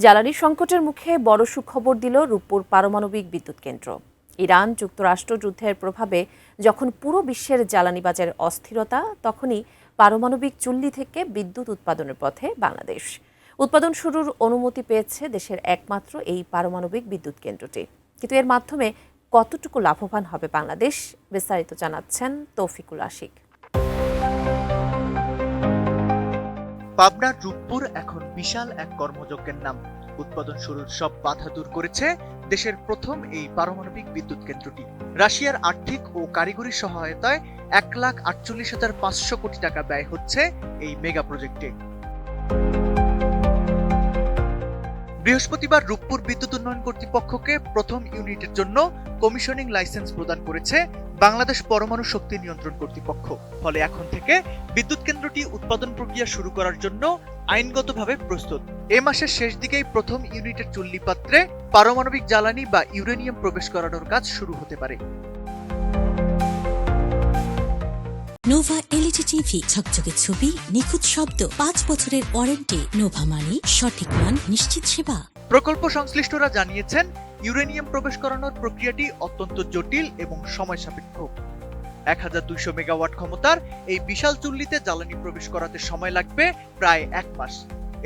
জ্বালানি সংকটের মুখে বড় সুখবর দিল রূপপুর পারমাণবিক বিদ্যুৎ কেন্দ্র। ইরান যুক্তরাষ্ট্র যুদ্ধের প্রভাবে যখন পুরো বিশ্বের জ্বালানি বাজারে অস্থিরতা, তখনই পারমাণবিক চুল্লি থেকে বিদ্যুৎ উৎপাদনের পথে বাংলাদেশ। উৎপাদন শুরুর অনুমতি পেয়েছে দেশের একমাত্র এই পারমাণবিক বিদ্যুৎ কেন্দ্রটি। কিন্তু এর মাধ্যমে কতটুকু লাভবান হবে বাংলাদেশ, বিস্তারিত জানাচ্ছেন তৌফিকুল আশিক। পাবনার রূপপুর এখন বিশাল এক কর্মযজ্ঞের নাম। উৎপাদন শুরুর সব বাধা দূর করেছে দেশের প্রথম এই পারমাণবিক বিদ্যুৎ কেন্দ্রটি। রাশিয়ার আর্থিক ও কারিগরি সহায়তায় 1,48,500 কোটি টাকা ব্যয় হচ্ছে এই মেগা প্রজেক্টে। বৃহস্পতিবার রূপপুর বিদ্যুৎ উন্নয়ন কর্তৃপক্ষকে প্রথম ইউনিটের জন্য কমিশনিং লাইসেন্স প্রদান করেছে বাংলাদেশ পরমাণু শক্তি নিয়ন্ত্রণ কর্তৃপক্ষ। ফলে এখন থেকে বিদ্যুৎ কেন্দ্রটি উৎপাদন প্রক্রিয়া শুরু করার জন্য আইনগতভাবে প্রস্তুত। এ মাসের শেষ দিকেই প্রথম ইউনিটের চুল্লি পাত্রে পারমাণবিক জ্বালানি বা ইউরেনিয়াম প্রবেশ করানোর কাজ শুরু হতে পারে। নোভা এলইডি টিভি, ঝকঝকে ছবি, নিখুঁত শব্দ, 5 বছরের ওয়ারেন্টি। নোভা মানে সঠিক মান, নিশ্চিত সেবা। প্রকল্প সংশ্লিষ্টরা জানিয়েছেন, ইউরেনিয়াম প্রবেশ করানোর প্রক্রিয়াটি অত্যন্ত জটিল এবং সময় সাপেক্ষ। 1200 মেগাওয়াট ক্ষমতার এই বিশাল চুল্লিতে জ্বালানি প্রবেশ করাতে সময় লাগবে প্রায় 1 মাস।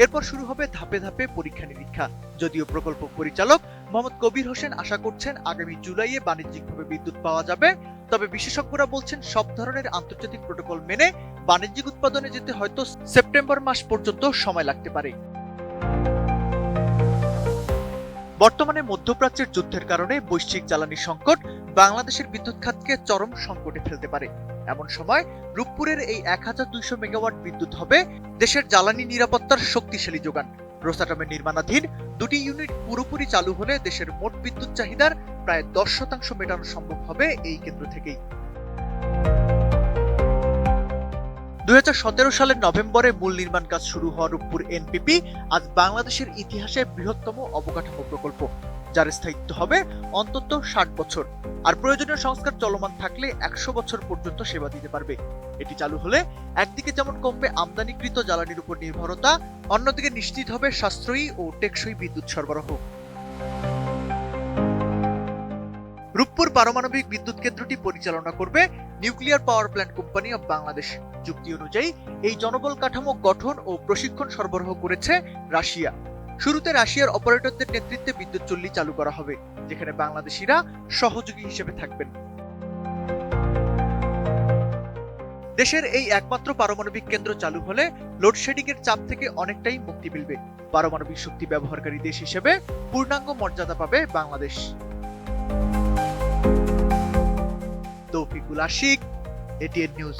এরপর শুরু হবে ধাপে ধাপে পরীক্ষা নিরীক্ষা। যদিও প্রকল্প পরিচালক মোহাম্মদ কবির হোসেন আশা করছেন আগামী জুলাইয়ে বাণিজ্যিকভাবে বিদ্যুৎ পাওয়া যাবে, তবে বিশেষজ্ঞরা বলছেন সব ধরনের আন্তর্জাতিক প্রোটোকল মেনে বাণিজ্যিক উৎপাদনে যেতে হয়তো সেপ্টেম্বর মাস পর্যন্ত সময় লাগতে পারে। বর্তমানে মধ্যপ্রাচ্যের যুদ্ধের কারণে বৈশ্বিক জ্বালানি সংকট বাংলাদেশের বিদ্যুৎ খাতকে চরম সংকটে ফেলতে পারে। এমন সময় রূপপুরের এই 1200 মেগাওয়াট বিদ্যুৎ হবে দেশের জ্বালানি নিরাপত্তার শক্তিশালী যোগান। রোসাটমের নির্মাণাধীন 2টি ইউনিট পুরোপুরি চালু হলে দেশের মোট বিদ্যুৎ চাহিদার প্রায় 10% মেটানো সম্ভব হবে এই কেন্দ্র থেকেই। 2017 সালের নভেম্বরে মূল নির্মাণ কাজ শুরু হওয়া রূপপুর এনপিপি আজ বাংলাদেশের ইতিহাসে বৃহত্তম অবকাঠামো প্রকল্প, যার স্থায়িত্ব হবে অন্তত 60 বছর। আর প্রয়োজনীয় সংস্কার চলমান থাকলে 100 বছর পর্যন্ত সেবা দিতে পারবে। এটি চালু হলে একদিকে যেমন কমবে আমদানিকৃত জ্বালানির উপর নির্ভরতা, অন্যদিকে নিশ্চিত হবে সাশ্রয়ী ও টেকসই বিদ্যুৎ সরবরাহ। রূপপুর পারমাণবিক বিদ্যুৎ কেন্দ্রটি পরিচালনা করবে nuclear power plant company of Bangladesh. চুক্তি অনুযায়ী এই জনবল কাঠামো গঠন ও প্রশিক্ষণ সরবরাহ করেছে রাশিয়া। শুরুতে রাশিয়ার অপারেটরদের নেতৃত্বে বিদ্যুৎ চুল্লি চালু করা হবে, যেখানে বাংলাদেশিরা সহযোগী হিসেবে থাকবেন। দেশের এই একমাত্র পারমাণবিক কেন্দ্র চালু হলে লোডশেডিং এর চাপ থেকে অনেকটাই মুক্তি মিলবে। পারমাণবিক শক্তি ব্যবহারকারী দেশ হিসেবে পূর্ণাঙ্গ মর্যাদা পাবে বাংলাদেশ। Toufikul Ashik, ATN news.